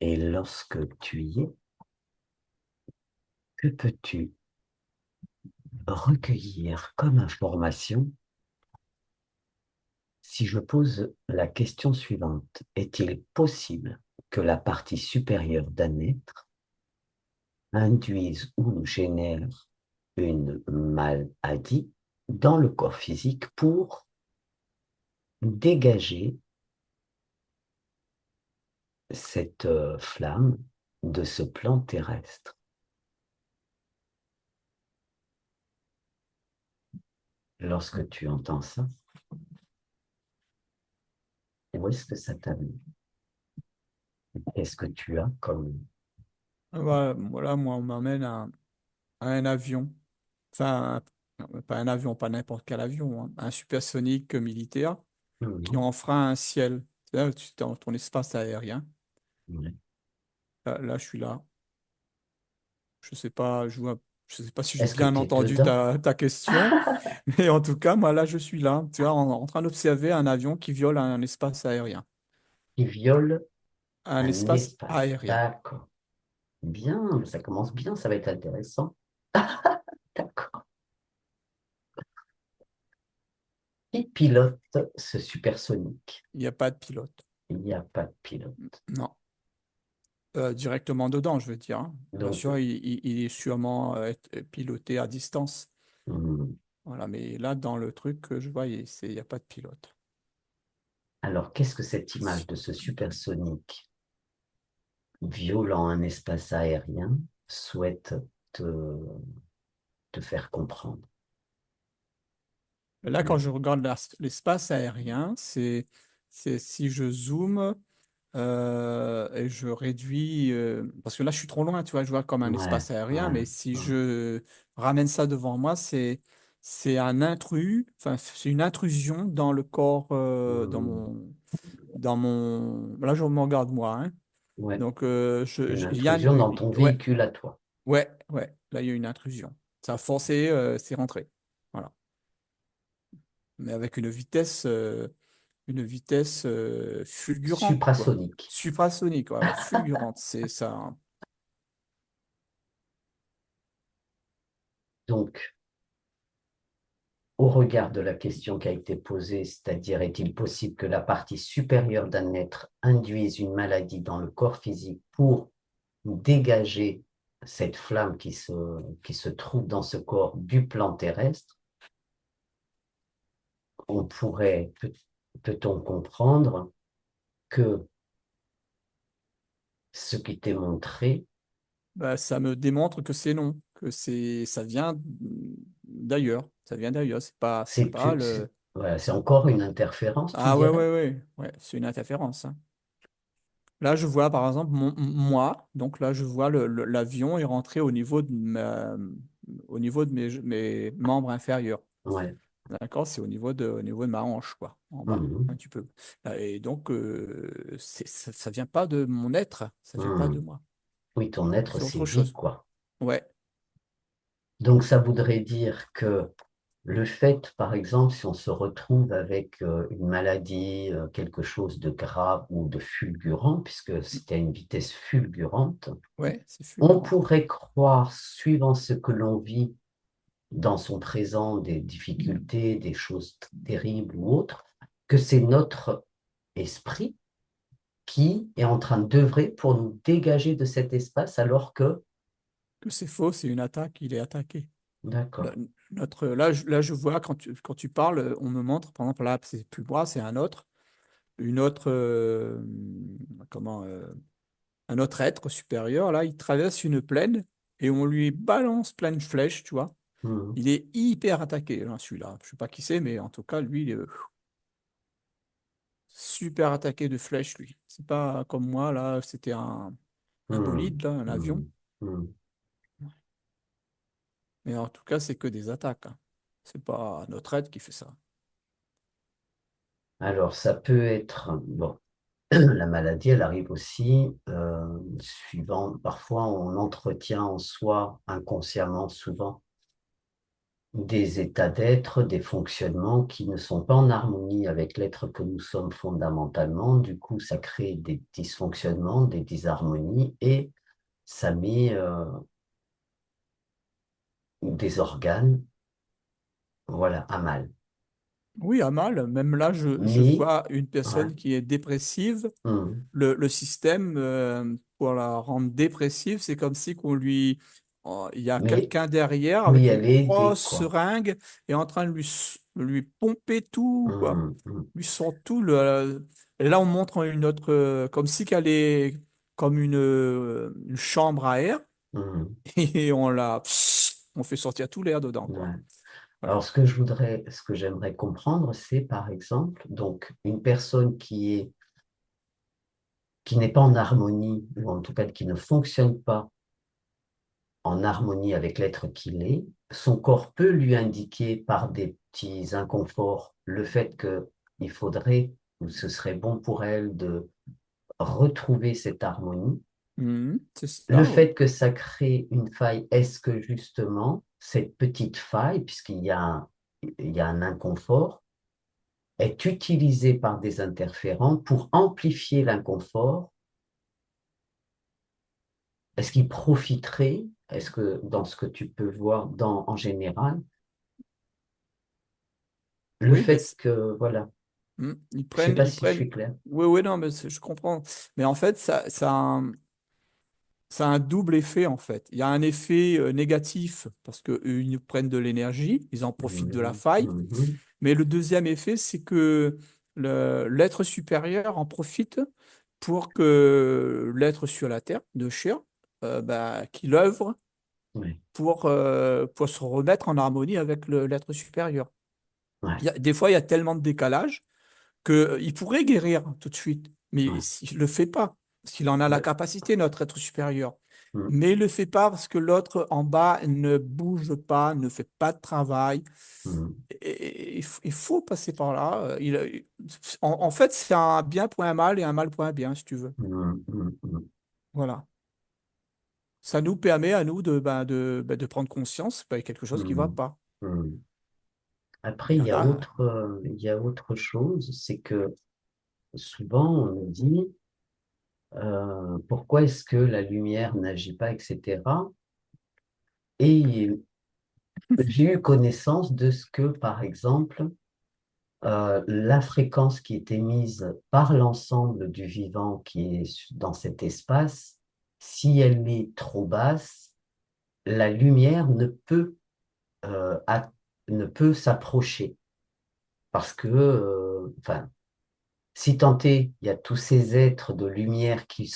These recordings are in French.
Et lorsque tu y es, que peux-tu recueillir comme information si je pose la question suivante? Est-il possible que la partie supérieure d'un être induise ou génère une maladie dans le corps physique pour dégager cette flamme de ce plan terrestre? Lorsque tu entends ça, où est-ce que ça t'amène? Qu'est-ce que tu as comme... Voilà, moi, on m'amène à un avion. Enfin, pas un avion, pas n'importe quel avion, hein. Un supersonique militaire qui Mhm. enfreint un ciel. Là, tu es dans ton espace aérien. Ouais. Là, je suis là. Je sais pas, je sais pas si j'ai Est-ce que bien tu es entendu dedans? ta question, mais en tout cas, moi, là, je suis là. Tu vois, en train d'observer un avion qui viole un espace aérien. Qui viole Un un espace espace. aérien. D'accord. Bien, ça commence bien, ça va être intéressant. D'accord. Qui pilote ce supersonique? Il n'y a pas de pilote. Il n'y a pas de pilote. Non. Directement dedans, je veux dire, hein. Bien Donc, sûr, il est sûrement piloté à distance. hmm, Voilà, mais là, dans le truc que je vois, il y a pas de pilote. alors qu'est-ce que cette image de ce supersonique violant un espace aérien souhaite te, te faire comprendre? Là, quand je regarde l'espace aérien, c'est si je zoome et je réduis, parce que là, je suis trop loin, tu vois, je vois comme un Ouais, espace aérien, ouais, mais si ouais. je ramène ça devant moi, c'est un intrus, enfin, c'est une intrusion dans le corps, Hmm, là, je me regarde moi, hein. ouais, Donc, une il y a, intrusion dans ton ouais, véhicule à toi. ouais, là, il y a une intrusion. Ça a forcé, c'est rentré. Voilà. Mais avec une vitesse fulgurante, quoi. Suprasonique. Suprasonique, voilà, fulgurante, c'est ça, hein. Donc, au regard de la question qui a été posée, c'est-à-dire est-il possible que la partie supérieure d'un être induise une maladie dans le corps physique pour dégager cette flamme qui se trouve dans ce corps du plan terrestre, on pourrait, peut-on comprendre que ce qui t'est montré, Bah, ça me démontre que c'est non, ça vient d'ailleurs, ça vient d'ailleurs, c'est pas le... voilà, c'est encore une interférence, tu Ah ouais, dirais? ouais, ouais, ouais, c'est une interférence, hein. Là, je vois par exemple moi, donc là, je vois l'avion est rentré au niveau de mes membres inférieurs. Ouais. D'accord? C'est au niveau de ma hanche, quoi, en bas, un Mhm. petit peu. Et donc, ça vient pas de mon être, ça vient pas de Mhm. moi. Oui, ton être, C'est c'est autre vie, chose. quoi. Ouais. Donc, ça voudrait dire que le fait, par exemple, si on se retrouve avec une maladie, quelque chose de grave ou de fulgurant, puisque c'était à une vitesse fulgurante, Ouais, c'est on fulgurant. pourrait croire, suivant ce que l'on vit dans son présent, des difficultés, des choses terribles ou autres, que c'est notre esprit qui est en train d'œuvrer pour nous dégager de cet espace alors que... Que c'est faux, c'est une attaque, il est attaqué. Là, D'accord. là, je vois, quand tu parles, on me montre, par exemple, là, c'est plus moi, c'est une autre, comment, un autre être supérieur, là, il traverse une plaine et on lui balance plein de flèches, tu vois. Mhm. Il est hyper attaqué, hein, celui-là. Je sais pas qui c'est, mais en tout cas, lui, il est super attaqué de flèches, lui. C'est pas comme moi, là, c'était un Mhm. bolide, là, un avion. Mhm. Mhm. Mais en tout cas, c'est que des attaques, hein. C'est pas notre aide qui fait ça. Alors, ça peut être, bon, la maladie, elle arrive aussi suivant, parfois on entretient en soi inconsciemment, souvent, des états d'être, des fonctionnements qui ne sont pas en harmonie avec l'être que nous sommes fondamentalement. Du coup, ça crée des dysfonctionnements, des disharmonies et ça met des organes, voilà, à mal. Oui, à mal. Même là, je Mais, vois une ouais, personne qui est dépressive. hum, Le système, pour la rendre dépressive, c'est comme si il y a mais quelqu'un derrière peut y avec une aller aider, grosse quoi. seringue et en train de lui pomper tout, quoi. Hum, hum, Lui sort tout. Et là, on montre une autre, comme si qu'elle est comme une chambre à air hum, et on fait sortir tout l'air dedans, quoi. ouais. Voilà. Alors, ce que j'aimerais comprendre, c'est par exemple, donc, une personne qui n'est pas en harmonie, ou en tout cas qui ne fonctionne pas en harmonie avec l'être qu'il est, son corps peut lui indiquer par des petits inconforts le fait qu'il faudrait, ou ce serait bon pour elle de retrouver cette harmonie. Mhm, c'est Le ça, oui. fait que ça crée une faille, est-ce que justement, cette petite faille, il y a un inconfort, est utilisée par des interférents pour amplifier l'inconfort? Est-ce qu'il profiterait, est-ce que dans ce que tu peux voir en général, le Oui, ben, fait que, voilà, je ne sais pas ils si je prennent. suis clair. Oui, oui, non, mais je comprends. Mais en fait, ça a un double effet, en fait. Il y a un effet négatif parce qu'eux, ils nous prennent de l'énergie, ils en profitent de la Mhm, faille. mhm, Mais le deuxième effet, c'est que l'être supérieur en profite pour que l'être sur la terre, de chair, qu'il œuvre ouais, pour se remettre en harmonie avec l'être supérieur. ouais, Des fois, il y a tellement de décalage qu'il pourrait guérir tout de suite, mais ouais, il ne le fait pas, parce qu'il en a la ouais, capacité, notre être supérieur. mhm, Mais il ne le fait pas parce que l'autre en bas ne bouge pas, ne fait pas de travail. mhm, Et il faut passer par là. En fait, c'est un bien pour un mal et un mal pour un bien, si tu veux. mhm, mhm, mhm, Voilà. Ça nous permet à nous de prendre conscience qu'il y a quelque chose qui ne va mhm, pas. mhm. Il Après, y en a. il y a autre chose, c'est que souvent on nous dit pourquoi est-ce que la lumière n'agit pas, etc. Et j'ai eu connaissance de ce que, par exemple, la fréquence qui est émise par l'ensemble du vivant qui est dans cet espace, si elle est trop basse, la lumière euh, a- ne peut s'approcher. Parce que, enfin, si tant est, il y a tous ces êtres de lumière qui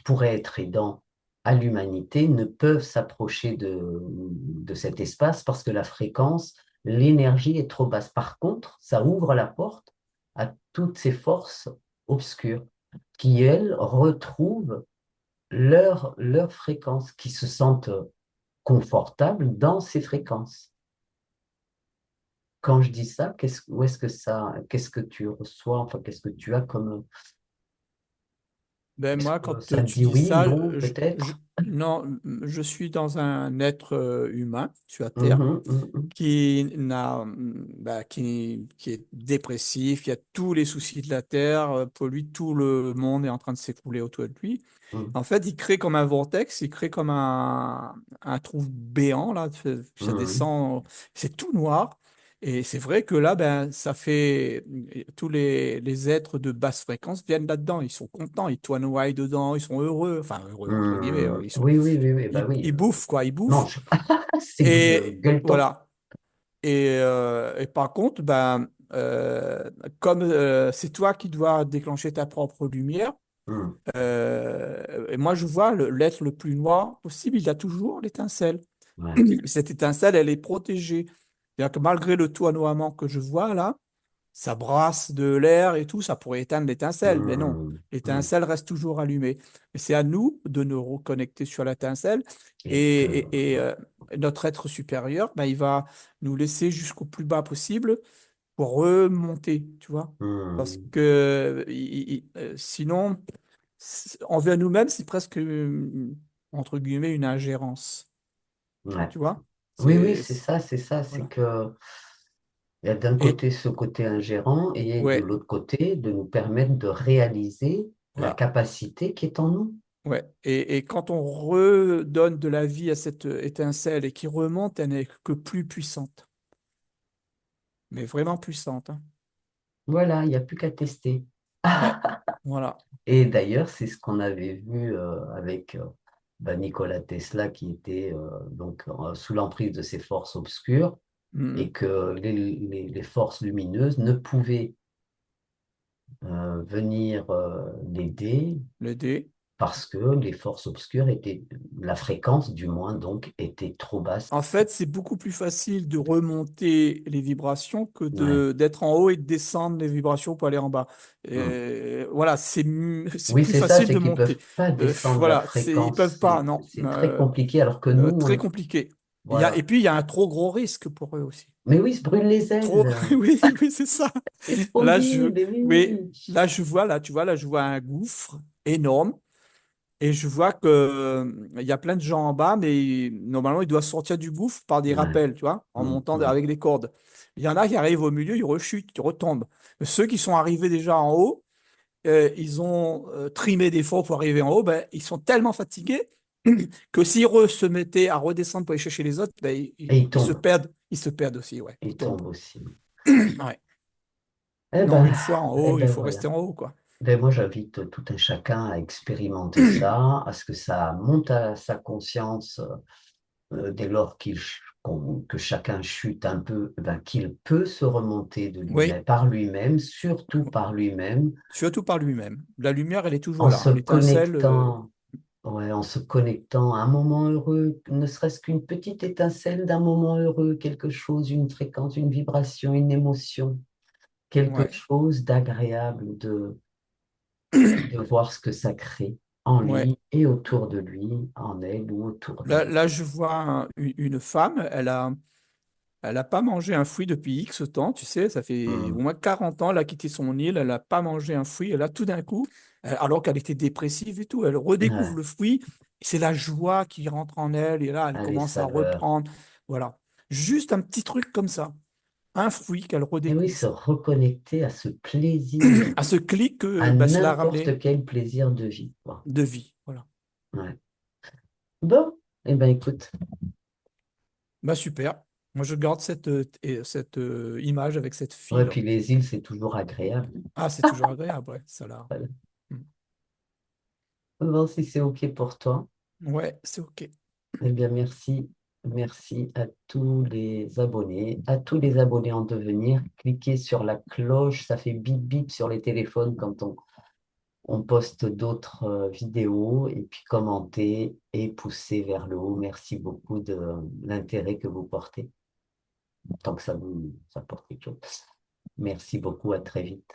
pourraient être aidants à l'humanité, ne peuvent s'approcher de cet espace parce que la fréquence, l'énergie est trop basse. Par contre, ça ouvre la porte à toutes ces forces obscures qui, elles, retrouvent leur fréquence, qui se sentent confortables dans ces fréquences. Quand je dis ça, où est-ce que qu'est-ce que tu reçois, enfin, qu'est-ce que tu as comme, Ben est-ce moi, que quand ça te tu dit dis oui, ça, non, peut-être? non, je suis dans un être humain sur la Terre Mhm, mhm, qui est dépressif, qui a tous les soucis de la Terre. Pour lui, tout le monde est en train de s'écrouler autour de lui. mhm, En fait, il crée comme un vortex, il crée comme un trou béant, là, ça mhm, descend, c'est tout noir. Et c'est vrai que là, ben, tous les êtres de basse fréquence viennent là-dedans, ils sont contents, ils tournoient dedans, ils sont heureux, enfin heureux entre guillemets, mhm. Oui, oui, oui, oui, bah oui. ils bouffent, quoi, ils bouffent. Mange, c'est Et gueuleton. voilà. Et par contre, comme c'est toi qui dois déclencher ta propre lumière, Mhm, et moi je vois l'être le plus noir possible, il a toujours l'étincelle. ouais. Cette étincelle, elle est protégée. C'est-à-dire que malgré le tournoiement que je vois là, ça brasse de l'air et tout, ça pourrait éteindre l'étincelle, mais non, Mhm, mhm. l'étincelle reste toujours allumée. Et c'est à nous de nous reconnecter sur l'étincelle Et que, notre être supérieur, il va nous laisser jusqu'au plus bas possible pour remonter, tu vois. Parce mhm, que sinon, envers nous-mêmes, c'est presque, entre guillemets, une ingérence, ouais. tu vois. Oui, oui, C'est, c'est ça, c'est voilà. que il y a d'un Et côté ce côté ingérant et de ouais, l'autre côté de nous permettre de réaliser la voilà. capacité qui est en nous. Ouais. Et quand on redonne de la vie à cette étincelle et qui remonte, elle n'est que plus puissante. Mais vraiment puissante, hein. Voilà, il n'y a plus qu'à tester. Ouais. Voilà. Et d'ailleurs, c'est ce qu'on avait vu avec Nikola Tesla qui était donc sous l'emprise de ces forces obscures et Mhm. que les forces lumineuses ne pouvaient venir l'aider Le dé. parce que les forces obscures étaient, la fréquence du moins donc, était trop basse. En fait, c'est beaucoup plus facile de remonter les vibrations que Ouais. d'être en haut et de descendre les vibrations pour aller en bas. Mm. Voilà, c'est Oui, plus c'est ça, facile c'est de qu'ils ne peuvent monter. pas descendre la Voilà, ils fréquence. peuvent pas, non. C'est très compliqué alors que nous, Très compliqué. Et voilà. puis, il y a un trop gros risque pour eux aussi. Mais oui, ils se brûlent les Trop, ailes. oui, oui, c'est ça. C'est trop Là, nul, mais oui, oui. là, je vois, là, tu vois, là, je vois un gouffre énorme. Et je vois que, il y a plein de gens en bas, mais normalement, ils doivent sortir du gouffre par des Ouais. rappels, tu vois, en Mm, montant mm. avec des cordes. Il y en a qui arrivent au milieu, ils rechutent, ils retombent. Ceux qui sont arrivés déjà en haut, ils ont trimé d'efforts pour arriver en haut, ben, ils sont tellement fatigués que s'ils se mettaient à redescendre pour aller chercher les autres, ben, Et ils tombent. ils se perdent aussi, ouais, ils Ils tombent. tombent aussi. Ouais. Eh Non, ben, une fois en haut, il faut rester voilà. en haut, quoi. Moi, j'invite tout un chacun à expérimenter ça, à ce que ça monte à sa conscience dès lors que chacun chute un peu, qu'il peut se remonter de Oui, lui-même, par lui-même, surtout par lui-même, surtout par lui-même. La lumière, elle est en toujours là, se hein. L'étincelle, connectant, ouais, en se connectant à un moment heureux, ne serait-ce qu'une petite étincelle d'un moment heureux, quelque chose, une fréquence, une vibration, une émotion, quelque ouais. chose d'agréable, de voir ce que ça crée en Ouais. lui et autour de lui, en elle ou autour d'elle. Là, je vois une femme, elle a pas mangé un fruit depuis X temps, tu sais, ça fait au Hmm. moins 40 ans, elle a quitté son île, elle n'a pas mangé un fruit, et là, tout d'un coup, alors qu'elle était dépressive et tout, elle redécouvre Ouais, le fruit, c'est la joie qui rentre en elle, et là, elle ah, les commence à saveurs. reprendre. Voilà. Juste un petit truc comme ça, un fruit qu'elle Et oui, se redécouvre. reconnecter à ce plaisir, À ce clic, à bah, ça l'a n'importe ramené quel plaisir de vie, quoi. de vie. Voilà. Ouais. Bon, eh ben écoute, Bah, super. Moi, je garde cette image avec cette ouais, fille, là. puis les îles, c'est toujours agréable. Ah, c'est toujours agréable, ouais, ça là. Voilà. Mm. Bon, si c'est OK pour toi, Ouais, c'est OK. eh bien merci. Merci à tous les abonnés, à tous les abonnés en devenir. Cliquez sur la cloche, ça fait bip bip sur les téléphones quand on poste d'autres vidéos et puis commentez et poussez vers le haut. Merci beaucoup de l'intérêt que vous portez, tant que ça porte quelque chose. Merci beaucoup, à très vite.